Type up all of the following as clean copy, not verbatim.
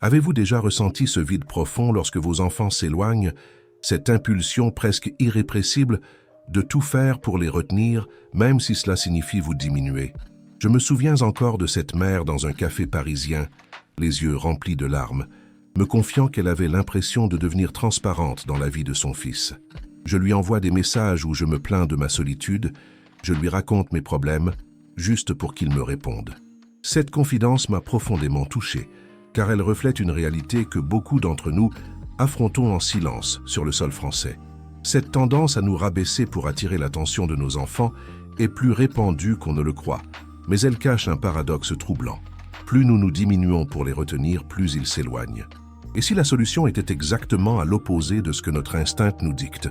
Avez-vous déjà ressenti ce vide profond lorsque vos enfants s'éloignent, cette impulsion presque irrépressible de tout faire pour les retenir, même si cela signifie vous diminuer? Je me souviens encore de cette mère dans un café parisien, les yeux remplis de larmes, me confiant qu'elle avait l'impression de devenir transparente dans la vie de son fils. Je lui envoie des messages où je me plains de ma solitude, je lui raconte mes problèmes, juste pour qu'il me réponde. Cette confidence m'a profondément touché, car elle reflète une réalité que beaucoup d'entre nous affrontons en silence sur le sol français. Cette tendance à nous rabaisser pour attirer l'attention de nos enfants est plus répandue qu'on ne le croit, mais elle cache un paradoxe troublant. Plus nous nous diminuons pour les retenir, plus ils s'éloignent. Et si la solution était exactement à l'opposé de ce que notre instinct nous dicte?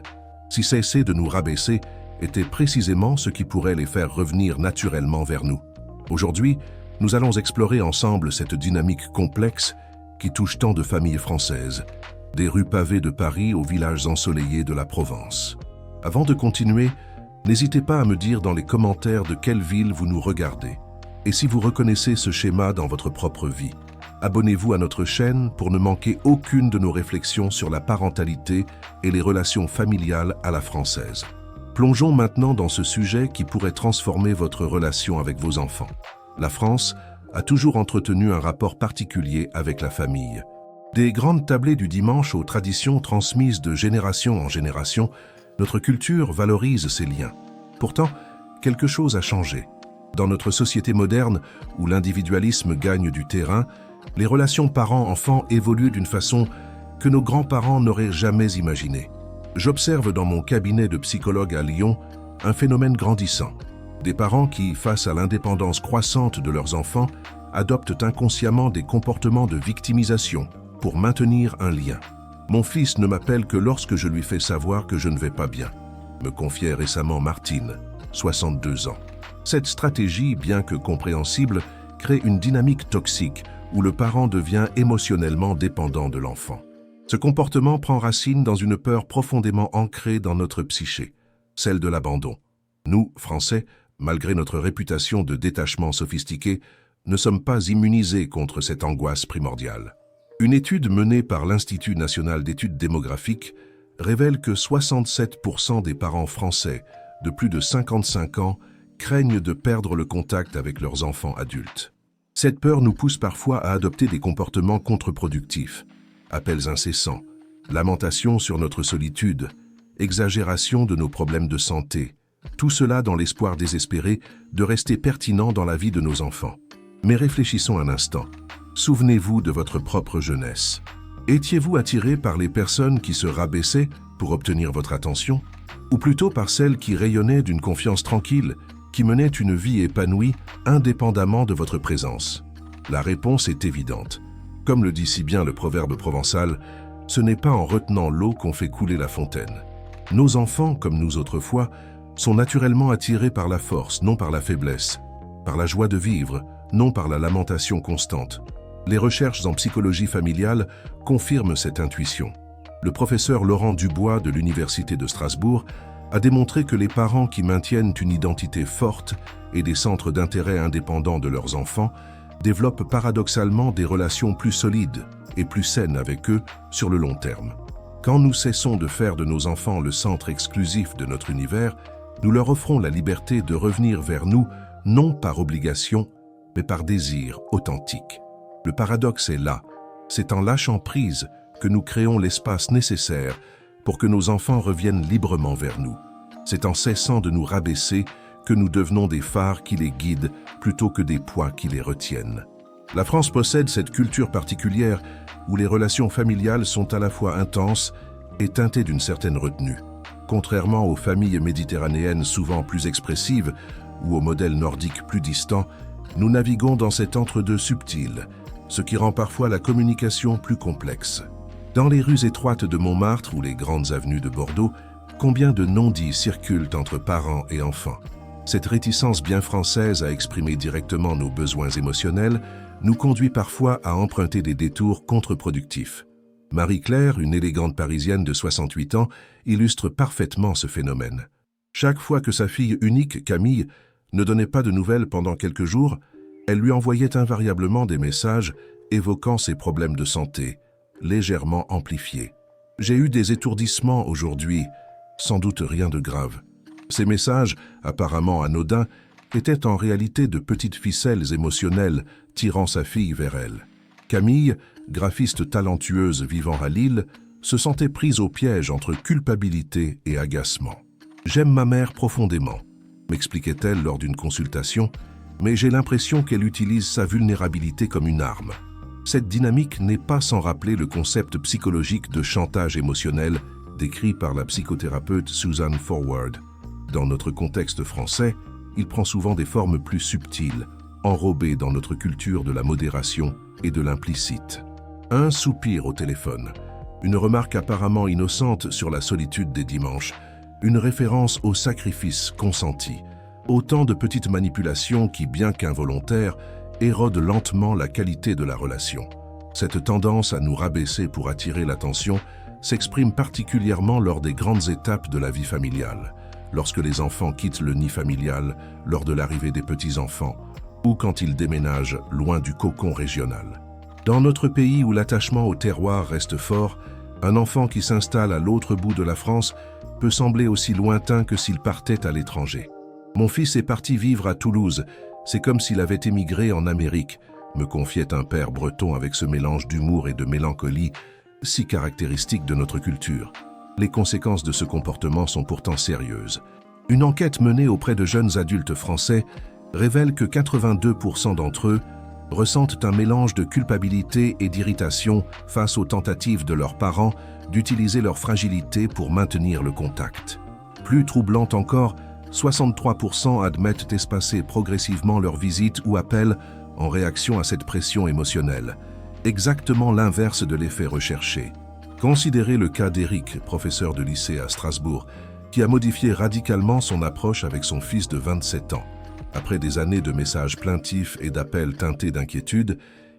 Si cesser de nous rabaisser était précisément ce qui pourrait les faire revenir naturellement vers nous? Aujourd'hui, nous allons explorer ensemble cette dynamique complexe qui touche tant de familles françaises, des rues pavées de Paris aux villages ensoleillés de la Provence. Avant de continuer, n'hésitez pas à me dire dans les commentaires de quelle ville vous nous regardez. Et si vous reconnaissez ce schéma dans votre propre vie, abonnez-vous à notre chaîne pour ne manquer aucune de nos réflexions sur la parentalité et les relations familiales à la française. Plongeons maintenant dans ce sujet qui pourrait transformer votre relation avec vos enfants. La France a toujours entretenu un rapport particulier avec la famille. Des grandes tablées du dimanche aux traditions transmises de génération en génération, notre culture valorise ces liens. Pourtant, quelque chose a changé. Dans notre société moderne, où l'individualisme gagne du terrain, les relations parents-enfants évoluent d'une façon que nos grands-parents n'auraient jamais imaginée. J'observe dans mon cabinet de psychologue à Lyon un phénomène grandissant. Des parents qui, face à l'indépendance croissante de leurs enfants, adoptent inconsciemment des comportements de victimisation pour maintenir un lien. Mon fils ne m'appelle que lorsque je lui fais savoir que je ne vais pas bien, me confiait récemment Martine, 62 ans. Cette stratégie, bien que compréhensible, crée une dynamique toxique où le parent devient émotionnellement dépendant de l'enfant. Ce comportement prend racine dans une peur profondément ancrée dans notre psyché, celle de l'abandon. Nous, Français, malgré notre réputation de détachement sophistiqué, ne sommes pas immunisés contre cette angoisse primordiale. Une étude menée par l'Institut national d'études démographiques révèle que 67% des parents français de plus de 55 ans craignent de perdre le contact avec leurs enfants adultes. Cette peur nous pousse parfois à adopter des comportements contre-productifs, appels incessants, lamentations sur notre solitude, exagération de nos problèmes de santé, tout cela dans l'espoir désespéré de rester pertinent dans la vie de nos enfants. Mais réfléchissons un instant. Souvenez-vous de votre propre jeunesse. Étiez-vous attiré par les personnes qui se rabaissaient pour obtenir votre attention? Ou plutôt par celles qui rayonnaient d'une confiance tranquille, qui menaient une vie épanouie indépendamment de votre présence? La réponse est évidente. Comme le dit si bien le proverbe provençal, ce n'est pas en retenant l'eau qu'on fait couler la fontaine. Nos enfants, comme nous autrefois, sont naturellement attirés par la force, non par la faiblesse, par la joie de vivre, non par la lamentation constante. Les recherches en psychologie familiale confirment cette intuition. Le professeur Laurent Dubois de l'Université de Strasbourg a démontré que les parents qui maintiennent une identité forte et des centres d'intérêt indépendants de leurs enfants développent paradoxalement des relations plus solides et plus saines avec eux sur le long terme. Quand nous cessons de faire de nos enfants le centre exclusif de notre univers, nous leur offrons la liberté de revenir vers nous, non par obligation, mais par désir authentique. Le paradoxe est là. C'est en lâchant prise que nous créons l'espace nécessaire pour que nos enfants reviennent librement vers nous. C'est en cessant de nous rabaisser que nous devenons des phares qui les guident plutôt que des poids qui les retiennent. La France possède cette culture particulière où les relations familiales sont à la fois intenses et teintées d'une certaine retenue. Contrairement aux familles méditerranéennes souvent plus expressives ou aux modèles nordiques plus distants, nous naviguons dans cet entre-deux subtil, ce qui rend parfois la communication plus complexe. Dans les rues étroites de Montmartre ou les grandes avenues de Bordeaux, combien de non-dits circulent entre parents et enfants? Cette réticence bien française à exprimer directement nos besoins émotionnels nous conduit parfois à emprunter des détours contre-productifs. Marie-Claire, une élégante Parisienne de 68 ans, illustre parfaitement ce phénomène. Chaque fois que sa fille unique, Camille, ne donnait pas de nouvelles pendant quelques jours, elle lui envoyait invariablement des messages évoquant ses problèmes de santé, légèrement amplifiés. J'ai eu des étourdissements aujourd'hui, sans doute rien de grave. Ces messages, apparemment anodins, étaient en réalité de petites ficelles émotionnelles tirant sa fille vers elle. Camille, graphiste talentueuse vivant à Lille, se sentait prise au piège entre culpabilité et agacement. « J'aime ma mère profondément », m'expliquait-elle lors d'une consultation, mais j'ai l'impression qu'elle utilise sa vulnérabilité comme une arme. Cette dynamique n'est pas sans rappeler le concept psychologique de chantage émotionnel décrit par la psychothérapeute Susan Forward. Dans notre contexte français, il prend souvent des formes plus subtiles, enrobées dans notre culture de la modération et de l'implicite. Un soupir au téléphone, une remarque apparemment innocente sur la solitude des dimanches, une référence au sacrifice consenti, autant de petites manipulations qui, bien qu'involontaires, érodent lentement la qualité de la relation. Cette tendance à nous rabaisser pour attirer l'attention s'exprime particulièrement lors des grandes étapes de la vie familiale, lorsque les enfants quittent le nid familial, lors de l'arrivée des petits-enfants, ou quand ils déménagent loin du cocon régional. Dans notre pays où l'attachement au terroir reste fort, un enfant qui s'installe à l'autre bout de la France peut sembler aussi lointain que s'il partait à l'étranger. Mon fils est parti vivre à Toulouse, c'est comme s'il avait émigré en Amérique, me confiait un père breton avec ce mélange d'humour et de mélancolie si caractéristique de notre culture. Les conséquences de ce comportement sont pourtant sérieuses. Une enquête menée auprès de jeunes adultes français révèle que 82% d'entre eux ressentent un mélange de culpabilité et d'irritation face aux tentatives de leurs parents d'utiliser leur fragilité pour maintenir le contact. Plus troublant encore, 63% admettent espacer progressivement leurs visites ou appels en réaction à cette pression émotionnelle, exactement l'inverse de l'effet recherché. Considérez le cas d'Éric, professeur de lycée à Strasbourg, qui a modifié radicalement son approche avec son fils de 27 ans. Après des années de messages plaintifs et d'appels teintés d'inquiétude,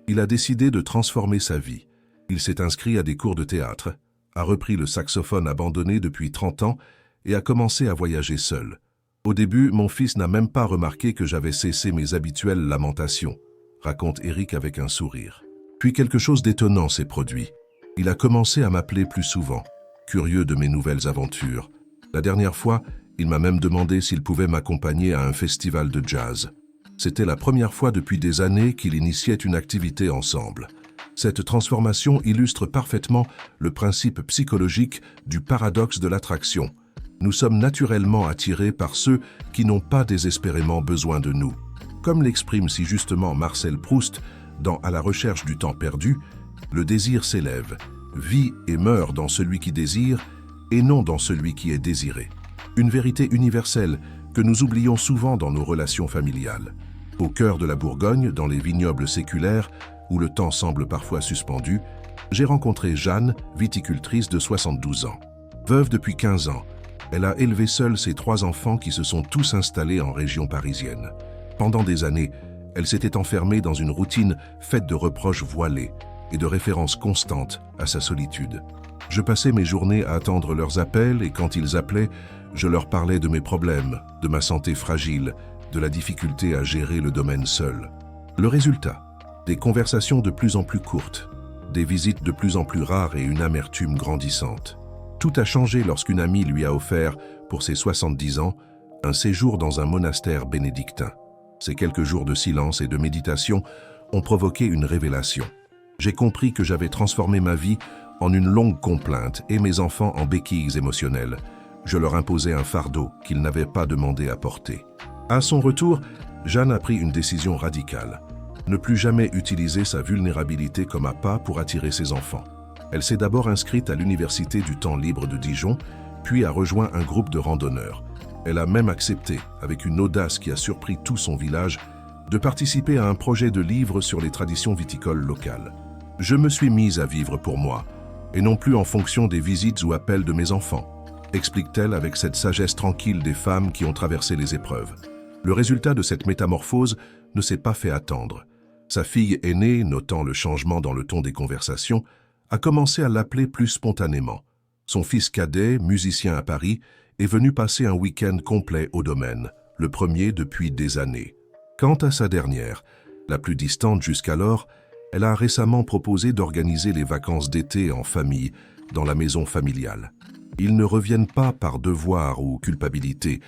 il a décidé de transformer sa vie. Il s'est inscrit à des cours de théâtre, a repris le saxophone abandonné depuis 30 ans et a commencé à voyager seul. Au début, mon fils n'a même pas remarqué que j'avais cessé mes habituelles lamentations, raconte Éric avec un sourire. Puis quelque chose d'étonnant s'est produit. Il a commencé à m'appeler plus souvent, curieux de mes nouvelles aventures. La dernière fois, il m'a même demandé s'il pouvait m'accompagner à un festival de jazz. C'était la première fois depuis des années qu'il initiait une activité ensemble. Cette transformation illustre parfaitement le principe psychologique du paradoxe de l'attraction. Nous sommes naturellement attirés par ceux qui n'ont pas désespérément besoin de nous. Comme l'exprime si justement Marcel Proust dans « À la recherche du temps perdu », le désir s'élève, vit et meurt dans celui qui désire et non dans celui qui est désiré. Une vérité universelle que nous oublions souvent dans nos relations familiales. Au cœur de la Bourgogne, dans les vignobles séculaires, où le temps semble parfois suspendu, j'ai rencontré Jeanne, viticultrice de 72 ans. Veuve depuis 15 ans, elle a élevé seule ses 3 enfants qui se sont tous installés en région parisienne. Pendant des années, elle s'était enfermée dans une routine faite de reproches voilés et de références constantes à sa solitude. Je passais mes journées à attendre leurs appels et quand ils appelaient, je leur parlais de mes problèmes, de ma santé fragile, de la difficulté à gérer le domaine seul. Le résultat, des conversations de plus en plus courtes, des visites de plus en plus rares et une amertume grandissante. Tout a changé lorsqu'une amie lui a offert, pour ses 70 ans, un séjour dans un monastère bénédictin. Ces quelques jours de silence et de méditation ont provoqué une révélation. J'ai compris que j'avais transformé ma vie en une longue complainte et mes enfants en béquilles émotionnelles. Je leur imposais un fardeau qu'ils n'avaient pas demandé à porter. À son retour, Jeanne a pris une décision radicale. Ne plus jamais utiliser sa vulnérabilité comme appât pour attirer ses enfants. Elle s'est d'abord inscrite à l'université du temps libre de Dijon, puis a rejoint un groupe de randonneurs. Elle a même accepté, avec une audace qui a surpris tout son village, de participer à un projet de livre sur les traditions viticoles locales. Je me suis mise à vivre pour moi, et non plus en fonction des visites ou appels de mes enfants, explique-t-elle avec cette sagesse tranquille des femmes qui ont traversé les épreuves. Le résultat de cette métamorphose ne s'est pas fait attendre. Sa fille aînée, notant le changement dans le ton des conversations, a commencé à l'appeler plus spontanément. Son fils cadet, musicien à Paris, est venu passer un week-end complet au domaine, le premier depuis des années. Quant à sa dernière, la plus distante jusqu'alors, Elle a récemment proposé d'organiser les vacances d'été en famille, dans la maison familiale. Ils ne reviennent pas par devoir ou culpabilité,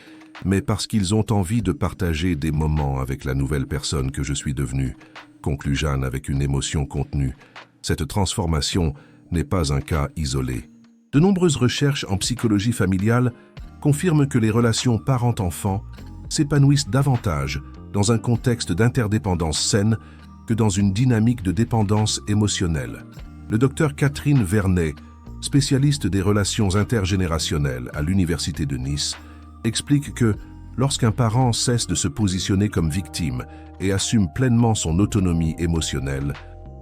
mais parce qu'ils ont envie de partager des moments avec la nouvelle personne que je suis devenue, conclut Jeanne avec une émotion contenue. Cette transformation n'est pas un cas isolé. De nombreuses recherches en psychologie familiale confirment que les relations parent-enfant s'épanouissent davantage dans un contexte d'interdépendance saine que dans une dynamique de dépendance émotionnelle. Le docteur Catherine Vernet, spécialiste des relations intergénérationnelles à l'Université de Nice, explique que lorsqu'un parent cesse de se positionner comme victime et assume pleinement son autonomie émotionnelle,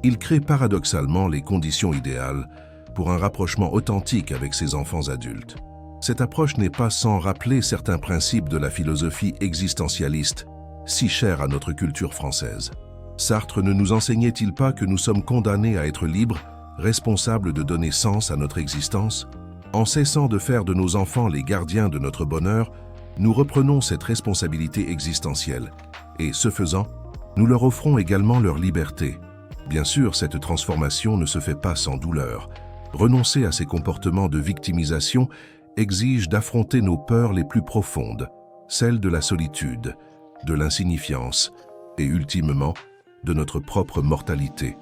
il crée paradoxalement les conditions idéales pour un rapprochement authentique avec ses enfants adultes. Cette approche n'est pas sans rappeler certains principes de la philosophie existentialiste, si chère à notre culture française. Sartre ne nous enseignait-il pas que nous sommes condamnés à être libres, responsables de donner sens à notre existence? En cessant de faire de nos enfants les gardiens de notre bonheur, nous reprenons cette responsabilité existentielle et, ce faisant, nous leur offrons également leur liberté. Bien sûr, cette transformation ne se fait pas sans douleur. Renoncer à ces comportements de victimisation exige d'affronter nos peurs les plus profondes, celles de la solitude, de l'insignifiance et, ultimement, de notre propre mortalité.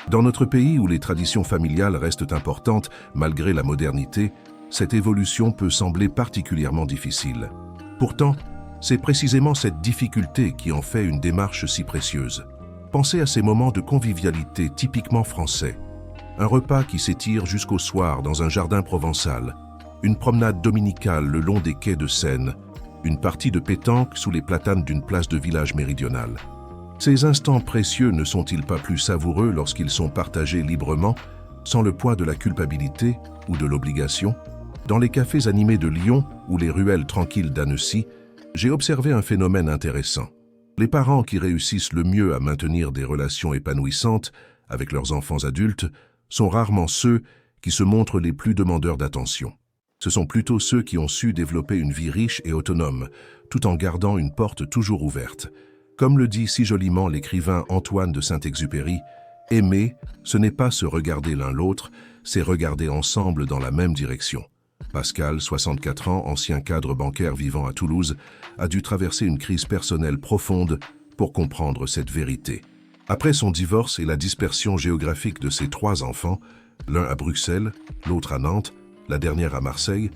Dans notre pays où les traditions familiales restent importantes malgré la modernité, cette évolution peut sembler particulièrement difficile. Pourtant, c'est précisément cette difficulté qui en fait une démarche si précieuse. Pensez à ces moments de convivialité typiquement français. Un repas qui s'étire jusqu'au soir dans un jardin provençal, une promenade dominicale le long des quais de Seine, une partie de pétanque sous les platanes d'une place de village méridional. Ces instants précieux ne sont-ils pas plus savoureux lorsqu'ils sont partagés librement, sans le poids de la culpabilité ou de l'obligation? Dans les cafés animés de Lyon ou les ruelles tranquilles d'Annecy, j'ai observé un phénomène intéressant. Les parents qui réussissent le mieux à maintenir des relations épanouissantes avec leurs enfants adultes sont rarement ceux qui se montrent les plus demandeurs d'attention. Ce sont plutôt ceux qui ont su développer une vie riche et autonome, tout en gardant une porte toujours ouverte. Comme le dit si joliment l'écrivain Antoine de Saint-Exupéry, « Aimer, ce n'est pas se regarder l'un l'autre, c'est regarder ensemble dans la même direction ». Pascal, 64 ans, ancien cadre bancaire vivant à Toulouse, a dû traverser une crise personnelle profonde pour comprendre cette vérité. Après son divorce et la dispersion géographique de ses 3 enfants, l'un à Bruxelles, l'autre à Nantes, la dernière à Marseille,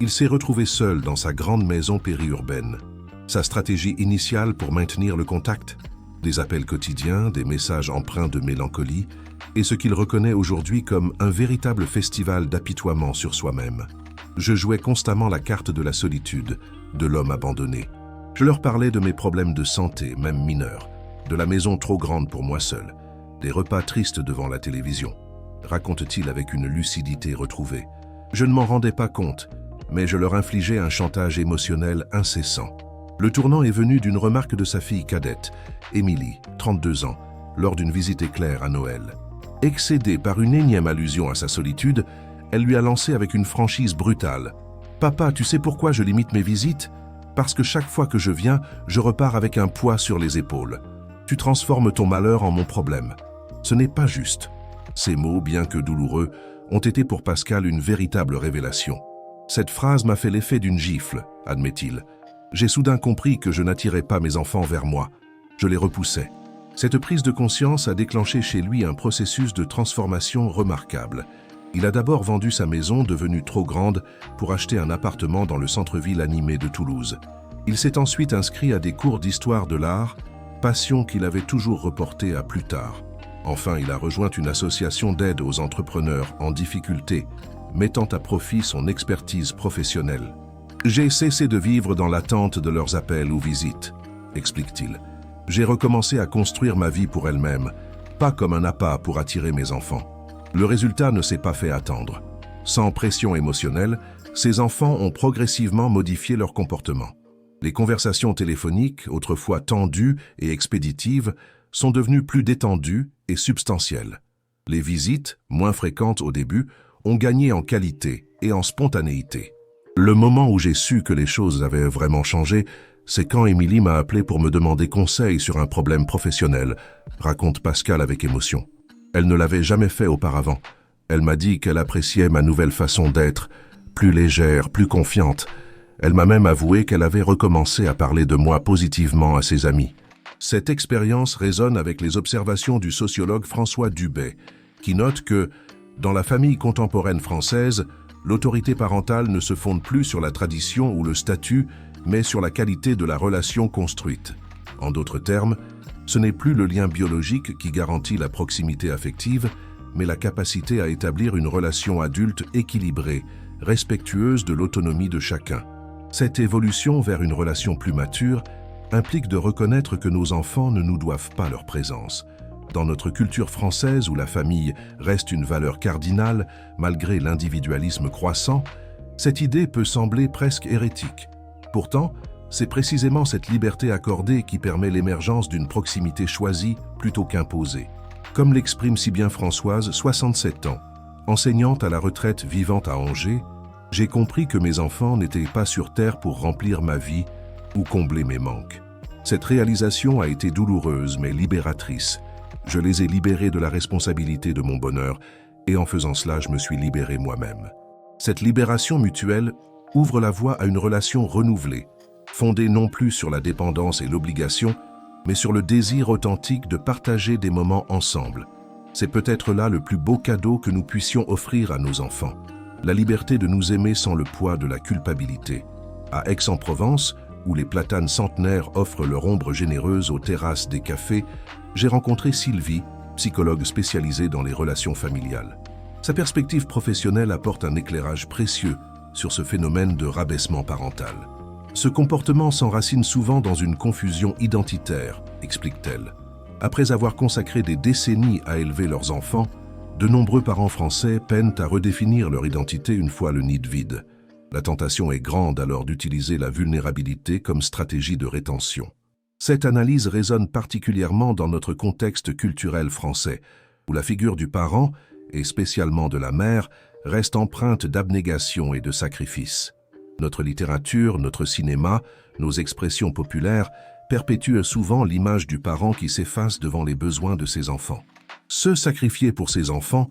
il s'est retrouvé seul dans sa grande maison périurbaine. Sa stratégie initiale pour maintenir le contact? Des appels quotidiens, des messages empreints de mélancolie, et ce qu'il reconnaît aujourd'hui comme un véritable festival d'apitoiement sur soi-même. Je jouais constamment la carte de la solitude, de l'homme abandonné. Je leur parlais de mes problèmes de santé, même mineurs, de la maison trop grande pour moi seul, des repas tristes devant la télévision, raconte-t-il avec une lucidité retrouvée. Je ne m'en rendais pas compte, mais je leur infligeais un chantage émotionnel incessant. Le tournant est venu d'une remarque de sa fille cadette, Émilie, 32 ans, lors d'une visite éclair à Noël. Excédée par une énième allusion à sa solitude, elle lui a lancé avec une franchise brutale. « Papa, tu sais pourquoi je limite mes visites? Parce que chaque fois que je viens, je repars avec un poids sur les épaules. Tu transformes ton malheur en mon problème. Ce n'est pas juste. » Ces mots, bien que douloureux, ont été pour Pascal une véritable révélation. « Cette phrase m'a fait l'effet d'une gifle, admet-il. J'ai soudain compris que je n'attirais pas mes enfants vers moi. Je les repoussais. » Cette prise de conscience a déclenché chez lui un processus de transformation remarquable. Il a d'abord vendu sa maison, devenue trop grande, pour acheter un appartement dans le centre-ville animé de Toulouse. Il s'est ensuite inscrit à des cours d'histoire de l'art, passion qu'il avait toujours reportée à plus tard. Enfin, il a rejoint une association d'aide aux entrepreneurs en difficulté, mettant à profit son expertise professionnelle. « J'ai cessé de vivre dans l'attente de leurs appels ou visites », explique-t-il. « J'ai recommencé à construire ma vie pour elle-même, pas comme un appât pour attirer mes enfants. » Le résultat ne s'est pas fait attendre. Sans pression émotionnelle, ces enfants ont progressivement modifié leur comportement. Les conversations téléphoniques, autrefois tendues et expéditives, sont devenues plus détendues et substantielles. Les visites, moins fréquentes au début, ont gagné en qualité et en spontanéité. Le moment où j'ai su que les choses avaient vraiment changé, c'est quand Émilie m'a appelé pour me demander conseil sur un problème professionnel, raconte Pascal avec émotion. Elle ne l'avait jamais fait auparavant. Elle m'a dit qu'elle appréciait ma nouvelle façon d'être, plus légère, plus confiante. Elle m'a même avoué qu'elle avait recommencé à parler de moi positivement à ses amis. Cette expérience résonne avec les observations du sociologue François Dubay, qui note que, dans la famille contemporaine française, l'autorité parentale ne se fonde plus sur la tradition ou le statut, mais sur la qualité de la relation construite. En d'autres termes, ce n'est plus le lien biologique qui garantit la proximité affective, mais la capacité à établir une relation adulte équilibrée, respectueuse de l'autonomie de chacun. Cette évolution vers une relation plus mature implique de reconnaître que nos enfants ne nous doivent pas leur présence. Dans notre culture française où la famille reste une valeur cardinale, malgré l'individualisme croissant, cette idée peut sembler presque hérétique. Pourtant, c'est précisément cette liberté accordée qui permet l'émergence d'une proximité choisie plutôt qu'imposée. Comme l'exprime si bien Françoise, 67 ans, enseignante à la retraite vivante à Angers, j'ai compris que mes enfants n'étaient pas sur terre pour remplir ma vie ou combler mes manques. Cette réalisation a été douloureuse mais libératrice. Je les ai libérés de la responsabilité de mon bonheur et en faisant cela, je me suis libéré moi-même. Cette libération mutuelle ouvre la voie à une relation renouvelée, fondée non plus sur la dépendance et l'obligation, mais sur le désir authentique de partager des moments ensemble. C'est peut-être là le plus beau cadeau que nous puissions offrir à nos enfants. La liberté de nous aimer sans le poids de la culpabilité. À Aix-en-Provence, où les platanes centenaires offrent leur ombre généreuse aux terrasses des cafés, j'ai rencontré Sylvie, psychologue spécialisée dans les relations familiales. Sa perspective professionnelle apporte un éclairage précieux sur ce phénomène de rabaissement parental. Ce comportement s'enracine souvent dans une confusion identitaire, explique-t-elle. Après avoir consacré des décennies à élever leurs enfants, de nombreux parents français peinent à redéfinir leur identité une fois le nid vide. La tentation est grande alors d'utiliser la vulnérabilité comme stratégie de rétention. Cette analyse résonne particulièrement dans notre contexte culturel français, où la figure du parent, et spécialement de la mère, reste empreinte d'abnégation et de sacrifice. Notre littérature, notre cinéma, nos expressions populaires perpétuent souvent l'image du parent qui s'efface devant les besoins de ses enfants. Se sacrifier pour ses enfants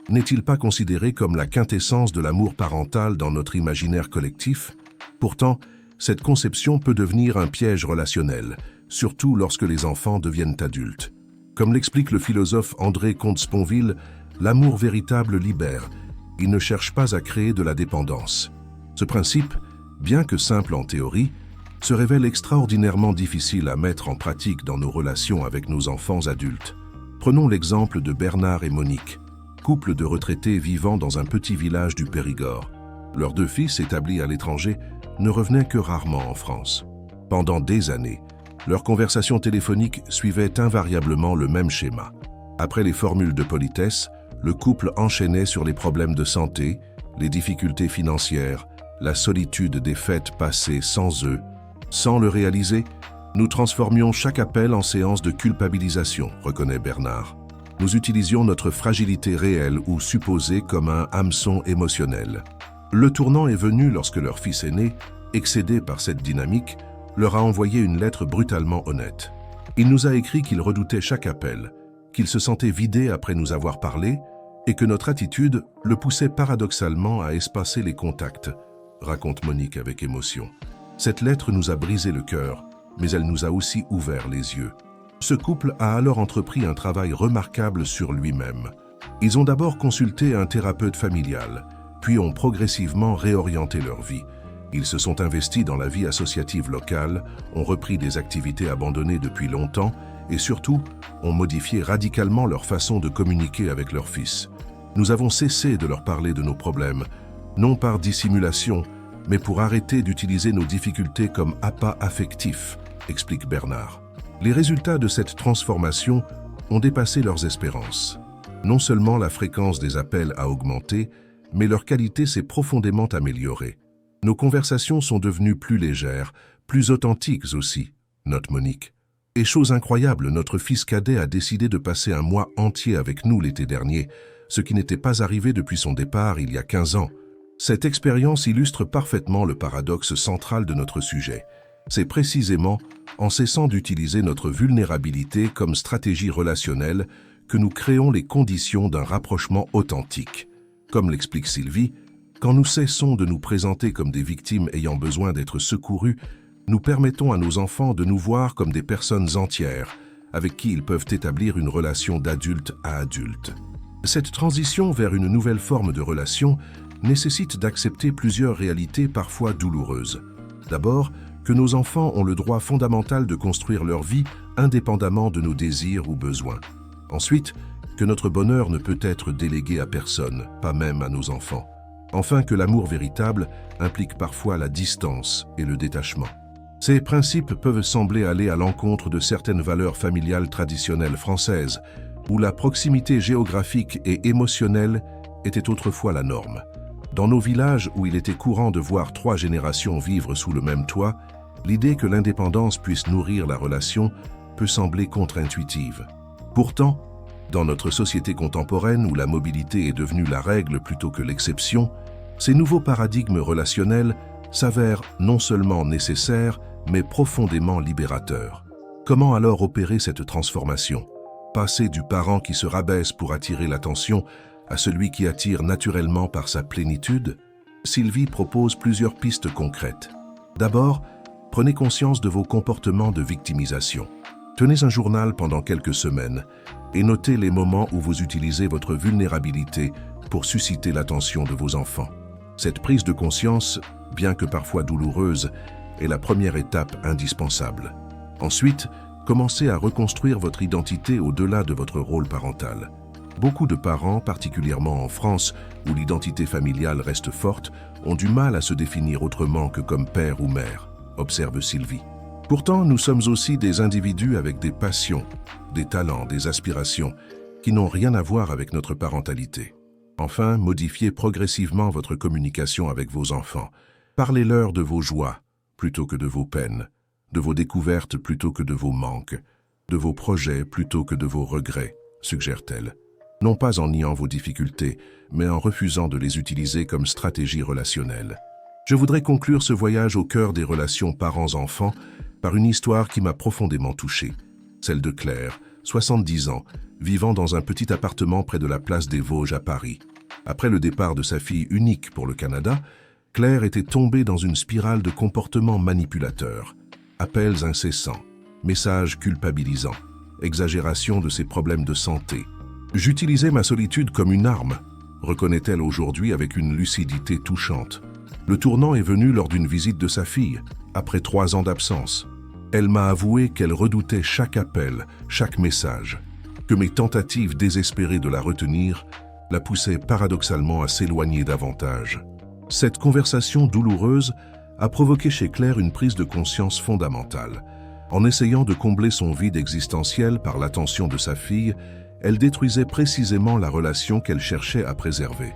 n'est-il pas considéré comme la quintessence de l'amour parental dans notre imaginaire collectif? Pourtant, cette conception peut devenir un piège relationnel, surtout lorsque les enfants deviennent adultes. Comme l'explique le philosophe André Comte-Sponville, l'amour véritable libère. Il ne cherche pas à créer de la dépendance. Ce principe, bien que simple en théorie, se révèle extraordinairement difficile à mettre en pratique dans nos relations avec nos enfants adultes. Prenons l'exemple de Bernard et Monique, couple de retraités vivant dans un petit village du Périgord. Leurs deux fils, établis à l'étranger, ne revenaient que rarement en France. Pendant des années, leurs conversations téléphoniques suivaient invariablement le même schéma. Après les formules de politesse, le couple enchaînait sur les problèmes de santé, les difficultés financières, la solitude des fêtes passées sans eux. Sans le réaliser, nous transformions chaque appel en séance de culpabilisation, reconnaît Bernard. Nous utilisions notre fragilité réelle ou supposée comme un hameçon émotionnel. Le tournant est venu lorsque leur fils aîné, excédé par cette dynamique, leur a envoyé une lettre brutalement honnête. Il nous a écrit qu'il redoutait chaque appel, qu'il se sentait vidé après nous avoir parlé et que notre attitude le poussait paradoxalement à espacer les contacts, raconte Monique avec émotion. Cette lettre nous a brisé le cœur, mais elle nous a aussi ouvert les yeux. Ce couple a alors entrepris un travail remarquable sur lui-même. Ils ont d'abord consulté un thérapeute familial, puis ont progressivement réorienté leur vie. Ils se sont investis dans la vie associative locale, ont repris des activités abandonnées depuis longtemps et surtout, ont modifié radicalement leur façon de communiquer avec leur fils. Nous avons cessé de leur parler de nos problèmes, non par dissimulation, mais pour arrêter d'utiliser nos difficultés comme appât affectif, explique Bernard. Les résultats de cette transformation ont dépassé leurs espérances. Non seulement la fréquence des appels a augmenté, mais leur qualité s'est profondément améliorée. Nos conversations sont devenues plus légères, plus authentiques aussi, note Monique. Et chose incroyable, notre fils cadet a décidé de passer un mois entier avec nous l'été dernier, ce qui n'était pas arrivé depuis son départ il y a 15 ans. Cette expérience illustre parfaitement le paradoxe central de notre sujet. C'est précisément en cessant d'utiliser notre vulnérabilité comme stratégie relationnelle que nous créons les conditions d'un rapprochement authentique. Comme l'explique Sylvie, quand nous cessons de nous présenter comme des victimes ayant besoin d'être secourues, nous permettons à nos enfants de nous voir comme des personnes entières, avec qui ils peuvent établir une relation d'adulte à adulte. Cette transition vers une nouvelle forme de relation nécessite d'accepter plusieurs réalités parfois douloureuses. D'abord, que nos enfants ont le droit fondamental de construire leur vie indépendamment de nos désirs ou besoins. Ensuite, que notre bonheur ne peut être délégué à personne, pas même à nos enfants. Enfin, que l'amour véritable implique parfois la distance et le détachement. Ces principes peuvent sembler aller à l'encontre de certaines valeurs familiales traditionnelles françaises, où la proximité géographique et émotionnelle était autrefois la norme. Dans nos villages où il était courant de voir 3 générations vivre sous le même toit, l'idée que l'indépendance puisse nourrir la relation peut sembler contre-intuitive. Pourtant, dans notre société contemporaine où la mobilité est devenue la règle plutôt que l'exception, ces nouveaux paradigmes relationnels s'avèrent non seulement nécessaires, mais profondément libérateurs. Comment alors opérer cette transformation? Passer du parent qui se rabaisse pour attirer l'attention à celui qui attire naturellement par sa plénitude? Sylvie propose plusieurs pistes concrètes. D'abord, prenez conscience de vos comportements de victimisation. Tenez un journal pendant quelques semaines et notez les moments où vous utilisez votre vulnérabilité pour susciter l'attention de vos enfants. Cette prise de conscience, bien que parfois douloureuse, est la première étape indispensable. Ensuite, commencez à reconstruire votre identité au-delà de votre rôle parental. Beaucoup de parents, particulièrement en France, où l'identité familiale reste forte, ont du mal à se définir autrement que comme père ou mère, observe Sylvie. Pourtant, nous sommes aussi des individus avec des passions, des talents, des aspirations, qui n'ont rien à voir avec notre parentalité. Enfin, modifiez progressivement votre communication avec vos enfants. Parlez-leur de vos joies plutôt que de vos peines, de vos découvertes plutôt que de vos manques, de vos projets plutôt que de vos regrets, suggère-t-elle. Non pas en niant vos difficultés, mais en refusant de les utiliser comme stratégie relationnelle. Je voudrais conclure ce voyage au cœur des relations parents-enfants par une histoire qui m'a profondément touché. Celle de Claire, 70 ans, vivant dans un petit appartement près de la place des Vosges à Paris. Après le départ de sa fille unique pour le Canada, Claire était tombée dans une spirale de comportements manipulateurs. Appels incessants, messages culpabilisants, exagération de ses problèmes de santé. J'utilisais ma solitude comme une arme, reconnaît-elle aujourd'hui avec une lucidité touchante. Le tournant est venu lors d'une visite de sa fille, après 3 ans d'absence. Elle m'a avoué qu'elle redoutait chaque appel, chaque message, que mes tentatives désespérées de la retenir la poussaient paradoxalement à s'éloigner davantage. Cette conversation douloureuse a provoqué chez Claire une prise de conscience fondamentale. En essayant de combler son vide existentiel par l'attention de sa fille, elle détruisait précisément la relation qu'elle cherchait à préserver.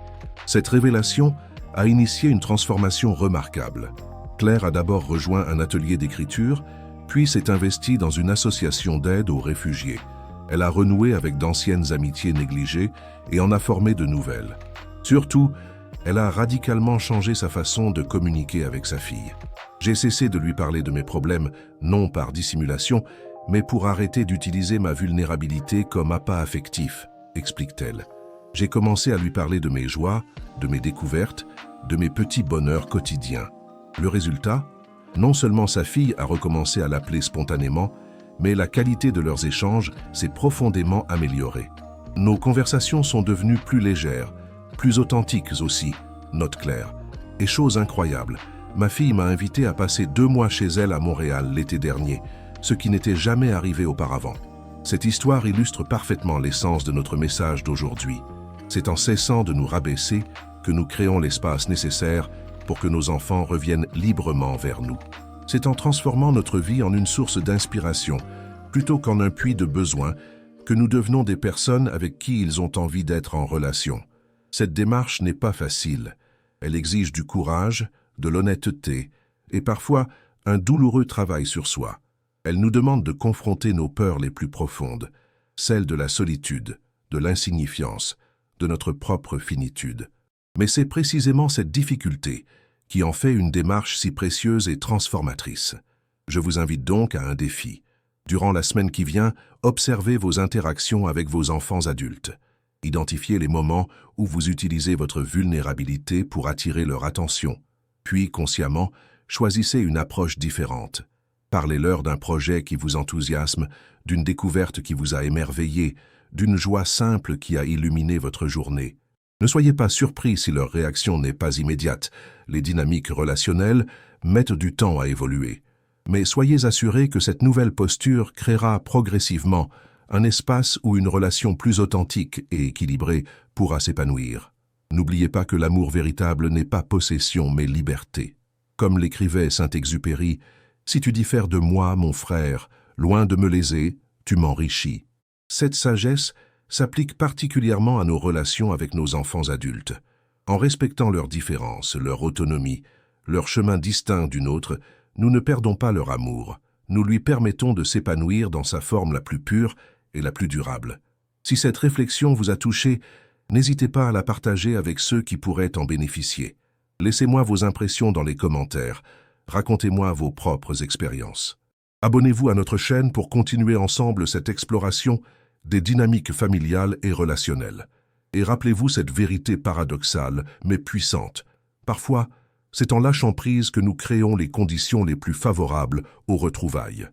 Cette révélation a initié une transformation remarquable. Claire a d'abord rejoint un atelier d'écriture, puis s'est investie dans une association d'aide aux réfugiés. Elle a renoué avec d'anciennes amitiés négligées et en a formé de nouvelles. Surtout, elle a radicalement changé sa façon de communiquer avec sa fille. J'ai cessé de lui parler de mes problèmes, non par dissimulation, mais pour arrêter d'utiliser ma vulnérabilité comme appât affectif, explique-t-elle. J'ai commencé à lui parler de mes joies, de mes découvertes, de mes petits bonheurs quotidiens. Le résultat? Non seulement sa fille a recommencé à l'appeler spontanément, mais la qualité de leurs échanges s'est profondément améliorée. Nos conversations sont devenues plus légères, plus authentiques aussi, note Claire. Et chose incroyable, ma fille m'a invité à passer 2 mois chez elle à Montréal l'été dernier, ce qui n'était jamais arrivé auparavant. Cette histoire illustre parfaitement l'essence de notre message d'aujourd'hui. C'est en cessant de nous rabaisser que nous créons l'espace nécessaire pour que nos enfants reviennent librement vers nous. C'est en transformant notre vie en une source d'inspiration, plutôt qu'en un puits de besoin, que nous devenons des personnes avec qui ils ont envie d'être en relation. Cette démarche n'est pas facile. Elle exige du courage, de l'honnêteté et parfois un douloureux travail sur soi. Elle nous demande de confronter nos peurs les plus profondes, celles de la solitude, de l'insignifiance, de notre propre finitude. Mais c'est précisément cette difficulté qui en fait une démarche si précieuse et transformatrice. Je vous invite donc à un défi. Durant la semaine qui vient, observez vos interactions avec vos enfants adultes. Identifiez les moments où vous utilisez votre vulnérabilité pour attirer leur attention. Puis, consciemment, choisissez une approche différente. Parlez-leur d'un projet qui vous enthousiasme, d'une découverte qui vous a émerveillé, d'une joie simple qui a illuminé votre journée. Ne soyez pas surpris si leur réaction n'est pas immédiate. Les dynamiques relationnelles mettent du temps à évoluer. Mais soyez assurés que cette nouvelle posture créera progressivement un espace où une relation plus authentique et équilibrée pourra s'épanouir. N'oubliez pas que l'amour véritable n'est pas possession mais liberté. Comme l'écrivait Saint-Exupéry, « Si tu diffères de moi, mon frère, loin de me léser, tu m'enrichis ». Cette sagesse s'applique particulièrement à nos relations avec nos enfants adultes. En respectant leurs différences, leur autonomie, leur chemin distinct d'une autre, nous ne perdons pas leur amour. Nous lui permettons de s'épanouir dans sa forme la plus pure et la plus durable. Si cette réflexion vous a touché, n'hésitez pas à la partager avec ceux qui pourraient en bénéficier. Laissez-moi vos impressions dans les commentaires. Racontez-moi vos propres expériences. Abonnez-vous à notre chaîne pour continuer ensemble cette exploration des dynamiques familiales et relationnelles. Et rappelez-vous cette vérité paradoxale, mais puissante. Parfois, c'est en lâchant prise que nous créons les conditions les plus favorables aux retrouvailles.